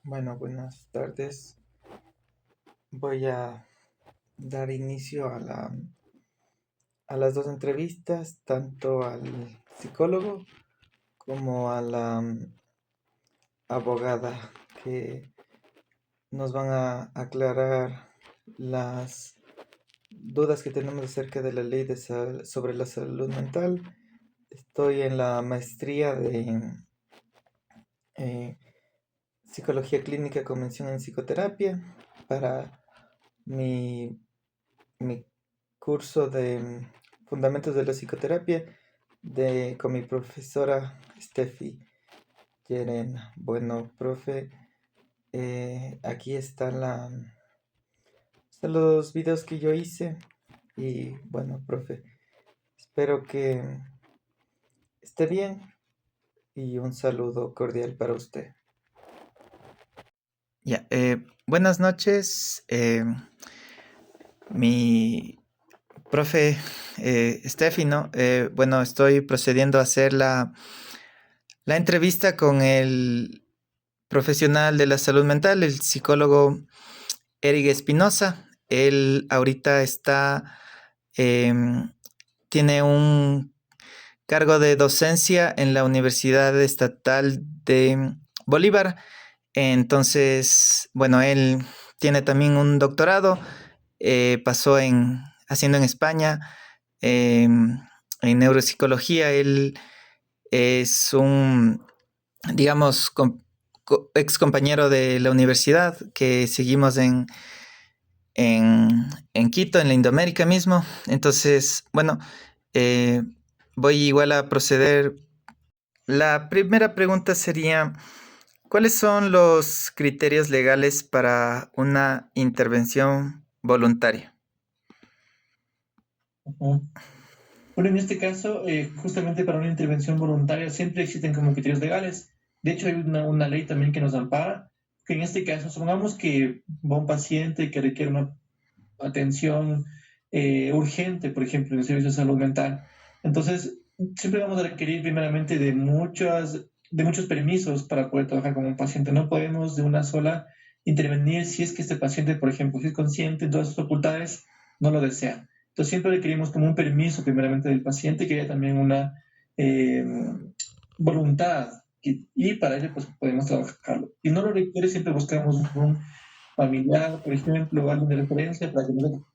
Bueno, buenas tardes. Voy a dar inicio a las dos entrevistas, tanto al psicólogo como a la abogada, que nos van a aclarar las dudas que tenemos acerca de la ley sobre la salud mental. Estoy en la maestría de eh, psicología clínica con mención en psicoterapia para mi mi curso de Fundamentos de la Psicoterapia con mi profesora Steffi Llerena. Bueno, profe, aquí están los videos que yo hice y bueno, profe, espero que esté bien y un saludo cordial para usted. Ya, buenas noches, mi profe Steffi, ¿no? Bueno, estoy procediendo a hacer la entrevista con el profesional de la salud mental, el psicólogo Eric Espinosa. Él ahorita tiene un cargo de docencia en la Universidad Estatal de Bolívar. Entonces, bueno, él tiene también un doctorado, pasó haciendo en España en neuropsicología. Él es un, digamos, ex compañero de la universidad que seguimos en, en Quito, en la Indoamérica mismo. Entonces, bueno, eh, voy igual a proceder. La primera pregunta sería, ¿cuáles son los criterios legales para una intervención voluntaria? Ujú. Bueno, en este caso, justamente para una intervención voluntaria siempre existen como criterios legales. De hecho, hay una ley también que nos ampara, que en este caso, supongamos que va un paciente que requiere una atención urgente, por ejemplo, en el servicio de salud mental. Entonces, siempre vamos a requerir primeramente de muchos permisos para poder trabajar con un paciente. No podemos de una sola intervenir si es que este paciente, por ejemplo, si es consciente en todas sus facultades, no lo desea. Entonces, siempre requerimos como un permiso primeramente del paciente, que haya también una eh, voluntad. Y para ello, pues podemos trabajarlo. Si no lo requiere, siempre buscamos un familiar, por ejemplo, alguien de referencia, para que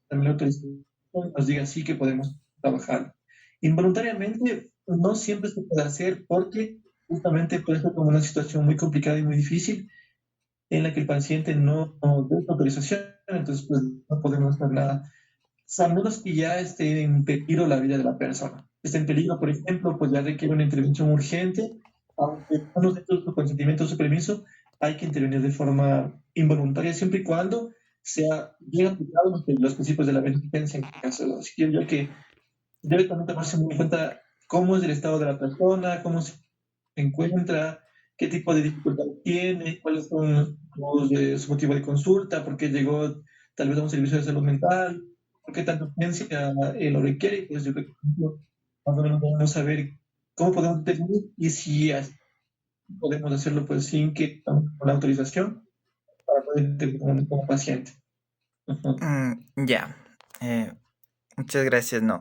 también la autorización nos diga sí que podemos trabajar. Involuntariamente no siempre se puede hacer porque justamente puede ser como una situación muy complicada y muy difícil en la que el paciente no da autorización, entonces pues no podemos hacer nada. A menos que ya esté en peligro la vida de la persona. Esté en peligro, por ejemplo, pues ya requiere una intervención urgente, aunque no se su consentimiento o su permiso, hay que intervenir de forma involuntaria siempre y cuando sea bien aplicado los principios de la beneficencia en este caso. Así que yo que debe también tomarse muy en cuenta cómo es el estado de la persona, cómo se encuentra, qué tipo de dificultades tiene, cuáles son su motivo de consulta, por qué llegó tal vez a un servicio de salud mental, por qué tanta urgencia lo requiere. Pues yo creo que más o menos debemos saber cómo podemos definir y si podemos hacerlo pues sin que con la autorización para poder intervenir como paciente. Ujú. Ya, muchas gracias, no.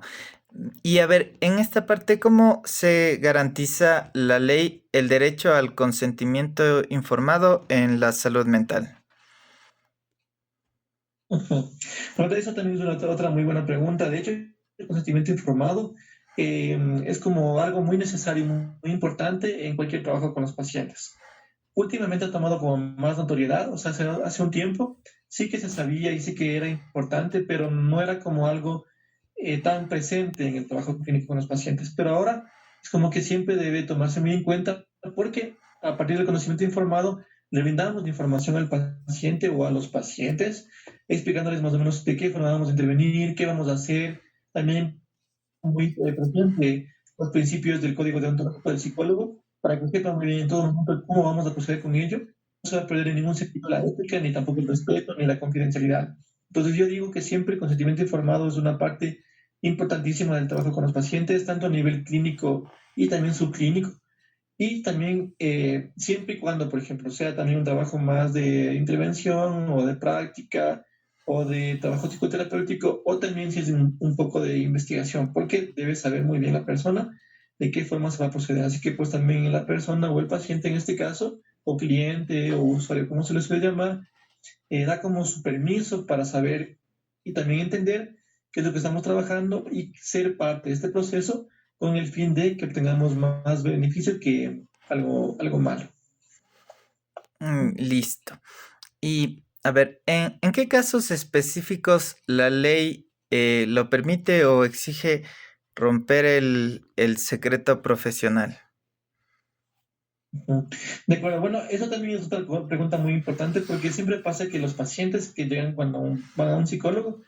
Y a ver, en esta parte, ¿cómo se garantiza la ley el derecho al consentimiento informado en la salud mental? Ujú. Bueno, eso también es otra muy buena pregunta. De hecho, el consentimiento informado es como algo muy necesario y muy importante en cualquier trabajo con los pacientes. Últimamente ha tomado como más notoriedad, o sea, hace un tiempo sí que se sabía y sí que era importante, pero no era como algo tan presente en el trabajo clínico con los pacientes. Pero ahora es como que siempre debe tomarse muy en cuenta porque a partir del conocimiento informado le brindamos la información al paciente o a los pacientes, explicándoles más o menos de qué forma vamos a intervenir, qué vamos a hacer, también muy presente los principios del código deontológico del psicólogo para que sepan muy bien en todo momento cómo vamos a proceder con ello. No se va a perder en ningún sentido la ética, ni tampoco el respeto, ni la confidencialidad. Entonces yo digo que siempre el consentimiento informado es una parte importantísima del trabajo con los pacientes, tanto a nivel clínico y también subclínico. Y también, siempre y cuando, por ejemplo, sea también un trabajo más de intervención o de práctica o de trabajo psicoterapéutico, o también si es un poco de investigación, porque debe saber muy bien la persona de qué forma se va a proceder. Así que pues también la persona o el paciente en este caso, o cliente o usuario, como se les suele llamar, da como su permiso para saber y también entender qué es lo que estamos trabajando y ser parte de este proceso con el fin de que obtengamos más beneficio que algo malo. Listo. Y a ver, ¿en qué casos específicos la ley lo permite o exige romper el secreto profesional? De acuerdo, bueno, eso también es otra pregunta muy importante porque siempre pasa que los pacientes que llegan cuando van a un psicólogo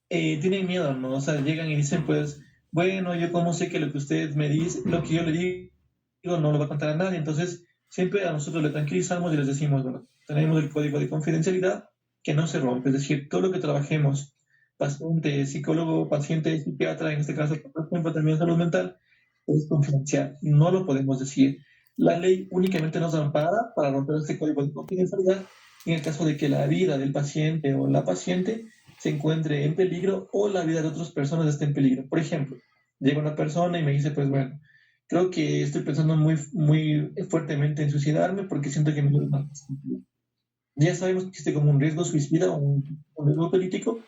tienen miedo, ¿no? O sea, llegan y dicen, pues, bueno, yo como sé que lo que usted me dice, lo que yo le digo no lo va a contar a nadie, entonces siempre a nosotros le tranquilizamos y les decimos, bueno, tenemos el código de confidencialidad que no se rompe, es decir, todo lo que trabajemos, paciente, psicólogo, paciente, psiquiatra, en este caso, por ejemplo, también salud mental, es confidencial, no lo podemos decir. La ley únicamente nos ampara para romper este código de confidencialidad en el caso de que la vida del paciente o la paciente se encuentre en peligro o la vida de otras personas esté en peligro. Por ejemplo, llega una persona y me dice, pues bueno, creo que estoy pensando muy fuertemente en suicidarme porque siento que me duele mal. Ya sabemos que existe como un riesgo suicida o un riesgo político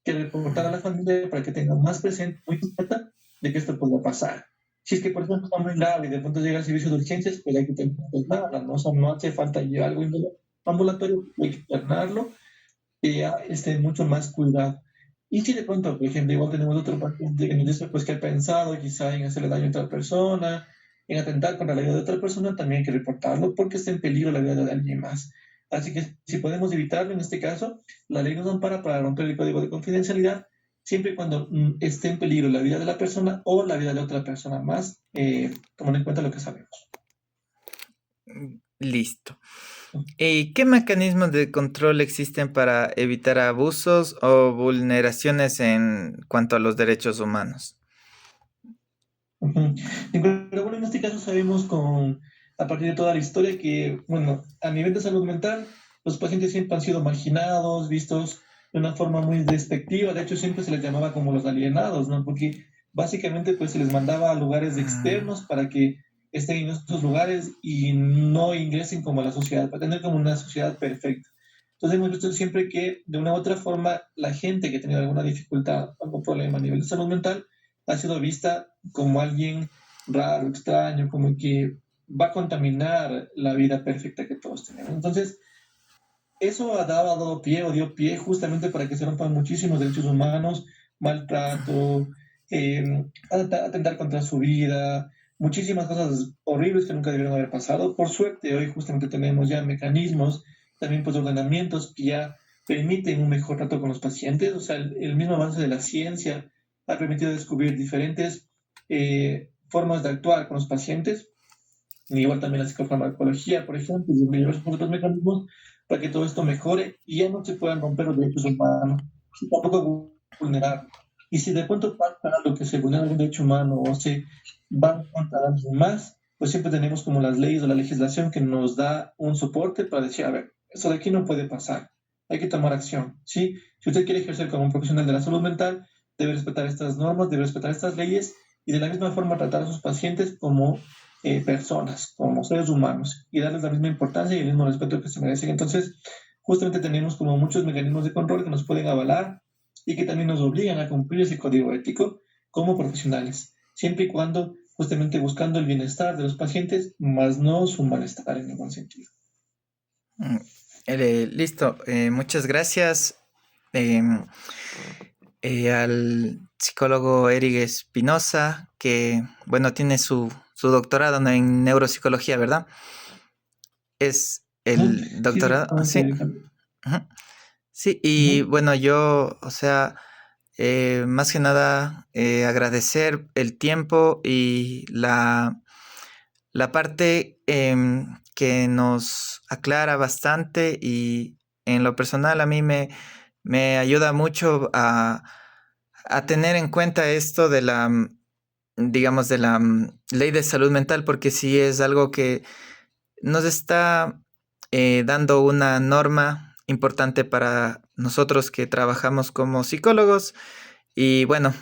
que reportar a la familia para que tenga más presente, muy presente de que esto pueda pasar. Si es que, por ejemplo, está muy grave y de pronto llega al servicio de urgencias, pues hay que tener pues nada, ¿no? O sea, no hace falta llevar algo ambulatorio, hay que internarlo y ya esté mucho más cuidado. Y si de pronto, por ejemplo, igual tenemos otro paciente que nos dice pues, que ha pensado quizá en hacerle daño a otra persona, en atentar contra la vida de otra persona, también hay que reportarlo porque está en peligro la vida de alguien más. Así que si podemos evitarlo en este caso, la ley nos ampara para romper el código de confidencialidad siempre y cuando esté en peligro la vida de la persona o la vida de otra persona más, tomando en cuenta lo que sabemos. Listo. ¿Y qué mecanismos de control existen para evitar abusos o vulneraciones en cuanto a los derechos humanos? Ujú. Pero bueno, en este caso sabemos a partir de toda la historia que, bueno, a nivel de salud mental, los pacientes siempre han sido marginados, vistos de una forma muy despectiva. De hecho, siempre se les llamaba como los alienados, ¿no? Porque básicamente pues se les mandaba a lugares Mm, externos para que estén en esos lugares y no ingresen como a la sociedad, para tener como una sociedad perfecta. Entonces hemos visto siempre que de una u otra forma la gente que ha tenido alguna dificultad, algún problema a nivel de salud mental, ha sido vista como alguien raro, extraño, como que va a contaminar la vida perfecta que todos tenemos. Entonces, eso ha dado pie o dio pie justamente para que se rompan muchísimos derechos humanos, maltrato, atentar contra su vida, muchísimas cosas horribles que nunca debieron haber pasado. Por suerte, hoy justamente tenemos ya mecanismos, también pues ordenamientos que ya permiten un mejor trato con los pacientes. O sea, el mismo avance de la ciencia ha permitido descubrir diferentes formas de actuar con los pacientes, igual también la psicofarmacología, por ejemplo, y diversos otros mecanismos para que todo esto mejore y ya no se puedan romper los derechos humanos, y tampoco vulnerar. Y si de pronto pasa algo que se vulnera algún derecho humano o se va contra alguien más, pues siempre tenemos como las leyes o la legislación que nos da un soporte para decir, a ver, eso de aquí no puede pasar, hay que tomar acción, ¿sí? Si usted quiere ejercer como un profesional de la salud mental, debe respetar estas normas, debe respetar estas leyes y de la misma forma tratar a sus pacientes como personas, como seres humanos, y darles la misma importancia y el mismo respeto que se merecen. Entonces, justamente tenemos como muchos mecanismos de control que nos pueden avalar y que también nos obligan a cumplir ese código ético como profesionales, siempre y cuando justamente buscando el bienestar de los pacientes, más no su malestar en ningún sentido. mm, listo. Muchas gracias em, al psicólogo Eric Espinosa, que, bueno, tiene su doctorado en neuropsicología, ¿verdad? Es Ujú. el Sí, doctorado, sí. exactamente. Ujú. Sí, y Ujú. bueno, yo, o sea, más que nada, agradecer el tiempo y la parte que nos aclara bastante y en lo personal a mí me ayuda mucho a tener en cuenta esto de digamos, de la ley de salud mental, porque sí es algo que nos está dando una norma importante para nosotros que trabajamos como psicólogos. Y bueno,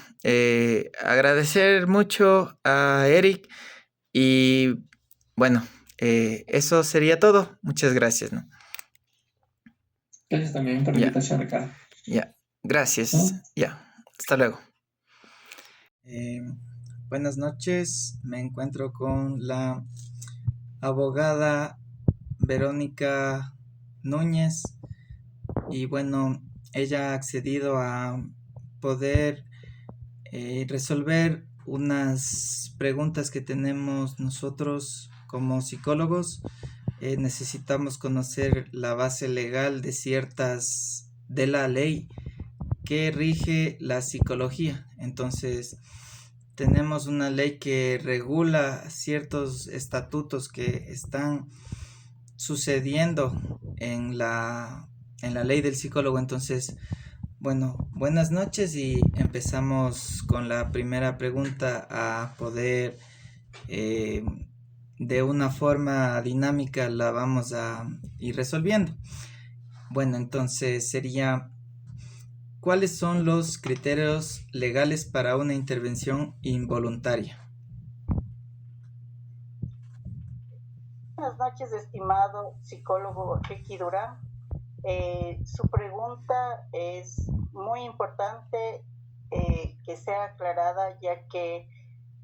agradecer mucho a Eric y bueno, eso sería todo. Muchas gracias, ¿no? Gracias también por la Ya, invitación, Ricardo. ya. Gracias. ¿No? Ya. Hasta luego. Eh, buenas noches. Me encuentro con la abogada Verónica Núñez y bueno, ella ha accedido a poder resolver unas preguntas que tenemos nosotros como psicólogos. Necesitamos conocer la base legal de la ley que rige la psicología. Entonces, tenemos una ley que regula ciertos estatutos que están sucediendo en la ley del psicólogo. Entonces, bueno, buenas noches y empezamos con la primera pregunta a poder, eh, de una forma dinámica, la vamos a ir resolviendo. Bueno, entonces sería, ¿cuáles son los criterios legales para una intervención involuntaria? Buenas noches, estimado psicólogo Ricky Durán. Su pregunta es muy importante que sea aclarada, ya que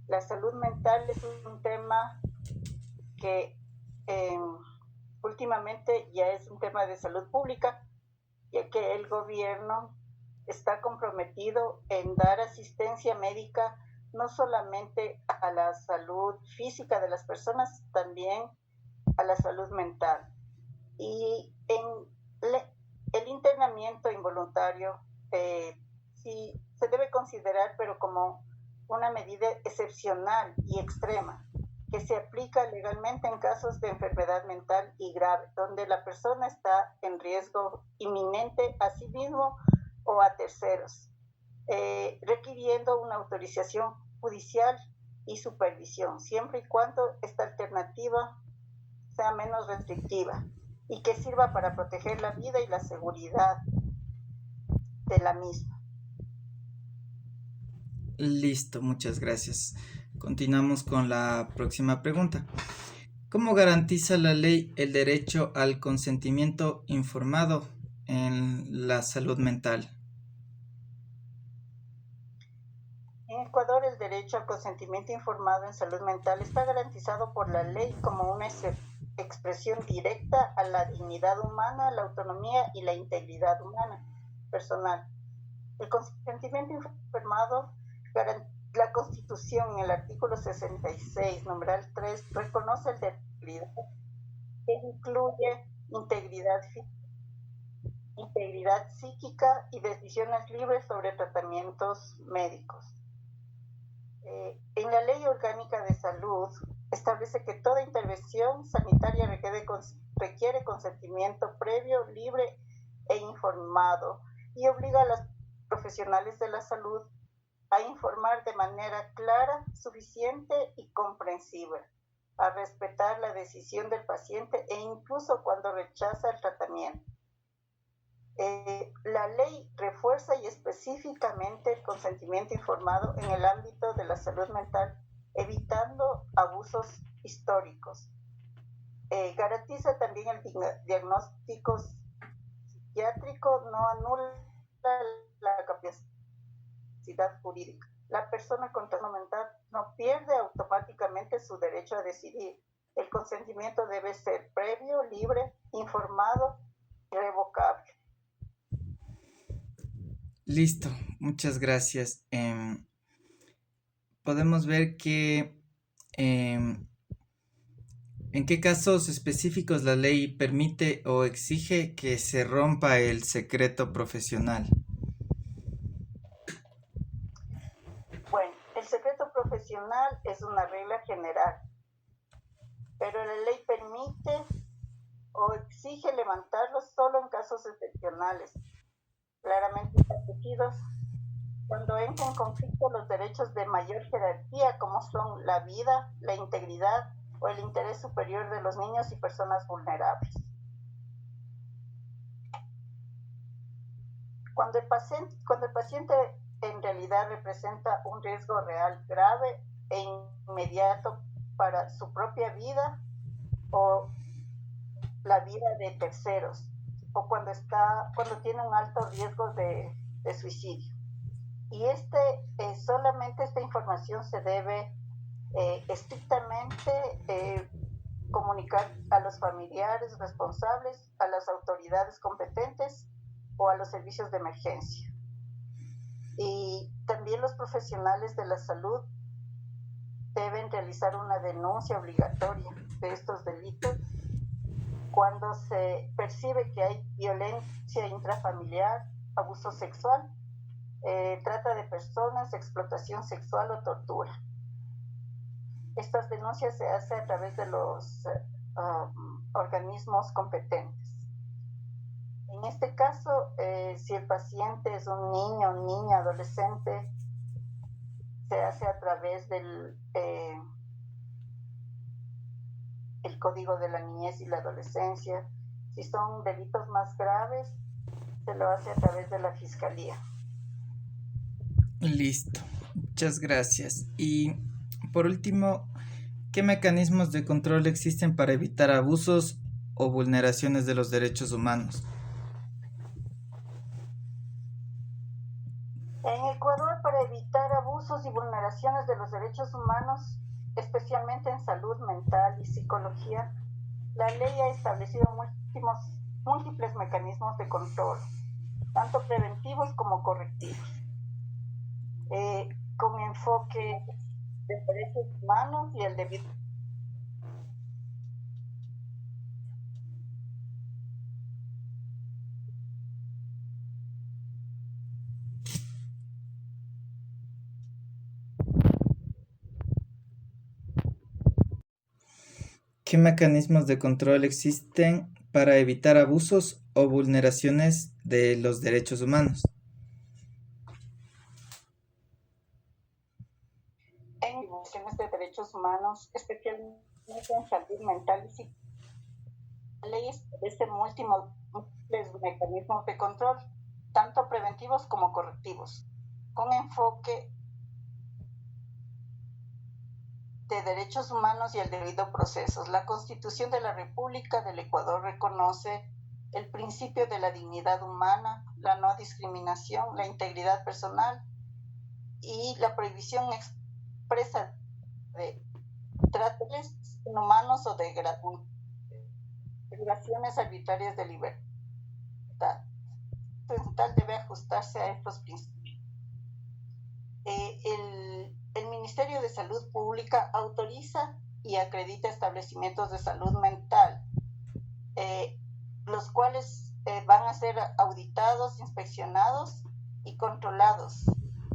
la salud mental es un tema que últimamente ya es un tema de salud pública, ya que el gobierno está comprometido en dar asistencia médica no solamente a la salud física de las personas, también a la salud mental. Y el internamiento involuntario sí se debe considerar, pero como una medida excepcional y extrema, que se aplica legalmente en casos de enfermedad mental y grave, donde la persona está en riesgo inminente a sí mismo o a terceros, requiriendo una autorización judicial y supervisión, siempre y cuando esta alternativa sea menos restrictiva y que sirva para proteger la vida y la seguridad de la misma. Listo, muchas gracias. Continuamos con la próxima pregunta. ¿Cómo garantiza la ley el derecho al consentimiento informado en la salud mental? En Ecuador, el derecho al consentimiento informado en salud mental está garantizado por la ley como una expresión directa a la dignidad humana, la autonomía y la integridad humana personal. El consentimiento informado, la Constitución, en el artículo 66, numeral 3, reconoce el derecho a la integridad, que incluye integridad psíquica y decisiones libres sobre tratamientos médicos. En la Ley Orgánica de Salud establece que toda intervención sanitaria requiere consentimiento previo, libre e informado, y obliga a los profesionales de la salud a informar de manera clara, suficiente y comprensible, a respetar la decisión del paciente e incluso cuando rechaza el tratamiento. La ley refuerza y específicamente el consentimiento informado en el ámbito de la salud mental, evitando abusos históricos. Garantiza también el diagnóstico psiquiátrico, no anula la capacidad jurídica. La persona con trastorno mental no pierde automáticamente su derecho a decidir. El consentimiento debe ser previo, libre, informado y revocable. Listo, muchas gracias. Podemos ver que en qué casos específicos la ley permite o exige que se rompa el secreto profesional. Bueno, el secreto profesional es una regla general, pero la ley permite o exige levantarlo solo en casos excepcionales, claramente establecidos cuando entran en conflicto los derechos de mayor jerarquía, como son la vida, la integridad o el interés superior de los niños y personas vulnerables. Cuando el paciente en realidad representa un riesgo real, grave e inmediato para su propia vida o la vida de terceros, o cuando tiene un alto riesgo de suicidio. Y solamente esta información se debe estrictamente comunicar a los familiares responsables, a las autoridades competentes o a los servicios de emergencia. Y también los profesionales de la salud deben realizar una denuncia obligatoria de estos delitos cuando se percibe que hay violencia intrafamiliar, abuso sexual, trata de personas, explotación sexual o tortura. Estas denuncias se hacen a través de los organismos competentes. En este caso, si el paciente es un niño, niña, adolescente, se hace a través del el Código de la Niñez y la Adolescencia. Si son delitos más graves, se lo hace a través de la Fiscalía. Listo, muchas gracias. Y por último, ¿qué mecanismos de control existen para evitar abusos o vulneraciones de los derechos humanos? En Ecuador, para evitar abusos y vulneraciones de los derechos humanos, especialmente en salud mental y psicología, la ley ha establecido múltiples mecanismos de control, tanto preventivos como correctivos, con enfoque de derechos humanos y el debido. ¿Qué mecanismos de control existen para evitar abusos o vulneraciones de los derechos humanos? En violaciones de derechos humanos, especialmente en salud mental y psicología, la ley establece múltiples mecanismos de control, tanto preventivos como correctivos, con enfoque de derechos humanos y el debido proceso. La Constitución de la República del Ecuador reconoce el principio de la dignidad humana, la no discriminación, la integridad personal y la prohibición expresa de tratos inhumanos o de privaciones arbitrarias de libertad. Tal debe ajustarse a estos principios. El Ministerio de Salud Pública autoriza y acredita establecimientos de salud mental, los cuales van a ser auditados, inspeccionados y controlados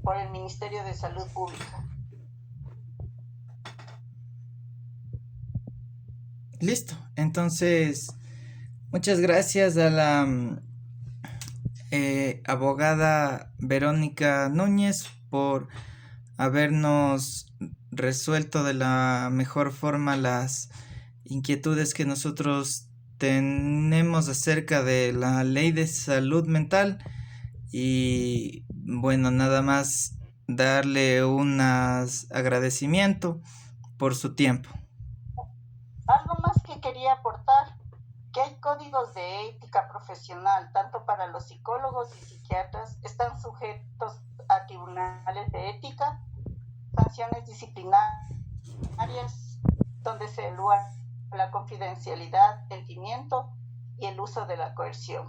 por el Ministerio de Salud Pública. Listo, entonces muchas gracias a la abogada Verónica Núñez por habernos resuelto de la mejor forma las inquietudes que nosotros tenemos acerca de la ley de salud mental. Y bueno, nada más darle un agradecimiento por su tiempo. Algo más que quería aportar, que hay códigos de ética profesional, tanto para los psicólogos y psiquiatras, están sujetos a tribunales de ética, sanciones disciplinarias, donde se evalúa la confidencialidad, el pimiento y el uso de la coerción.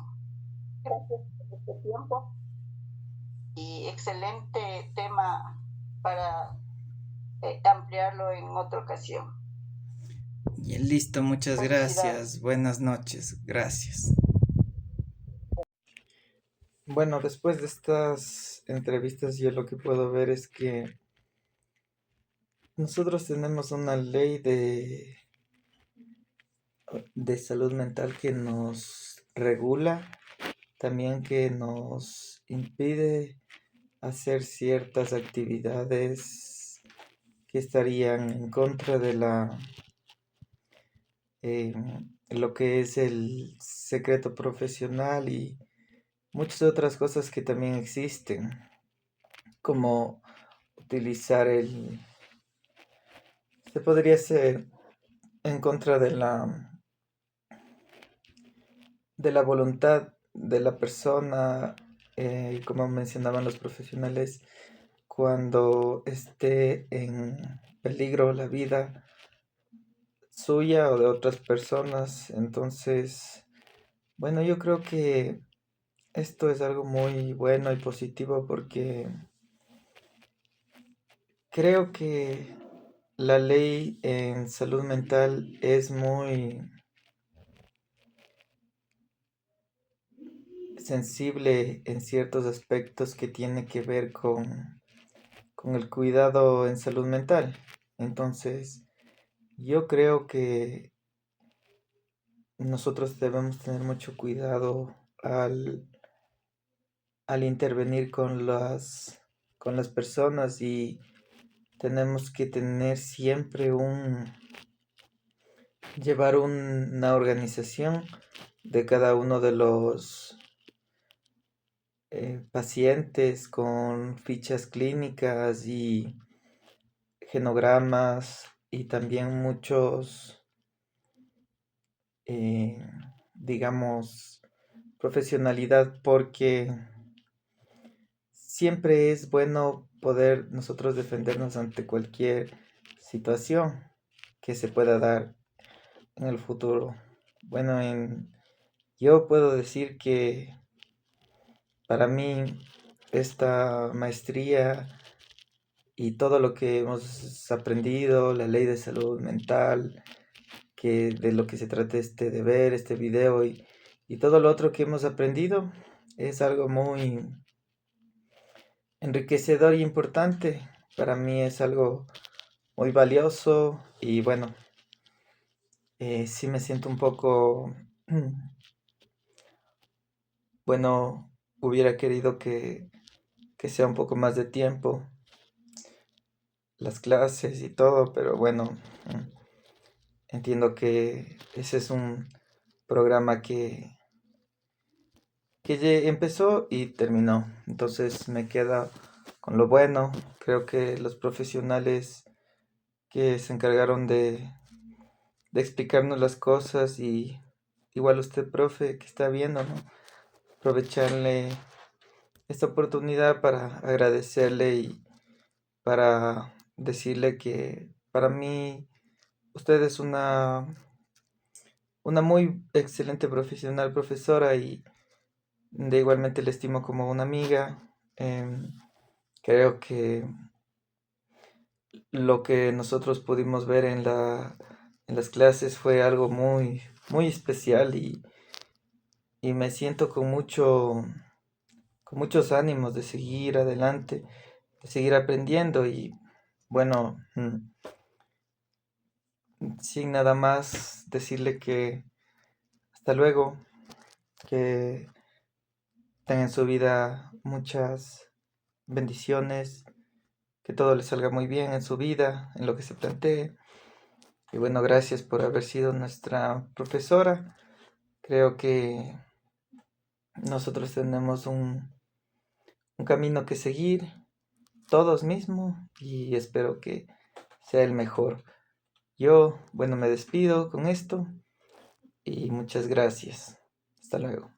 Gracias por este tiempo y excelente tema para ampliarlo en otra ocasión. Y listo, muchas gracias. Buenas noches, gracias. Bueno, después de estas entrevistas yo lo que puedo ver es que nosotros tenemos una ley de salud mental que nos regula, también que nos impide hacer ciertas actividades que estarían en contra de eh, lo que es el secreto profesional y muchas otras cosas que también existen, como utilizar se podría ser en contra de la voluntad de la persona, como mencionaban los profesionales, cuando esté en peligro la vida suya o de otras personas. Entonces, bueno, yo creo que esto es algo muy bueno y positivo porque creo que la ley en salud mental es muy sensible en ciertos aspectos que tiene que ver con el cuidado en salud mental. Entonces, yo creo que nosotros debemos tener mucho cuidado al intervenir con las personas y tenemos que tener siempre llevar una organización de cada uno de los pacientes con fichas clínicas y genogramas y también muchos, eh, digamos, profesionalidad porque siempre es bueno poder nosotros defendernos ante cualquier situación que se pueda dar en el futuro. Bueno, yo puedo decir que para mí esta maestría y todo lo que hemos aprendido, la ley de salud mental, que de lo que se trata este deber, este video y todo lo otro que hemos aprendido, es algo muy enriquecedor y importante. Para mí es algo muy valioso y bueno, sí me siento un poco, bueno, hubiera querido que sea un poco más de tiempo las clases y todo, pero bueno, entiendo que ese es un programa que ya empezó y terminó. Entonces me queda con lo bueno. Creo que los profesionales que se encargaron de explicarnos las cosas y igual usted, profe, que está viendo, ¿no? Aprovecharle esta oportunidad para agradecerle y para decirle que para mí usted es una muy excelente profesional, profesora, y de igualmente le estimo como una amiga. Creo que lo que nosotros pudimos ver en las clases fue algo muy, muy especial y me siento con muchos ánimos de seguir adelante, de seguir aprendiendo y bueno, sin nada más decirle que hasta luego, que tengan en su vida muchas bendiciones, que todo les salga muy bien en su vida, en lo que se plantee. Y bueno, gracias por haber sido nuestra profesora. Creo que nosotros tenemos un camino que seguir, todos mismos, y espero que sea el mejor. Yo, bueno, me despido con esto y muchas gracias. Hasta luego.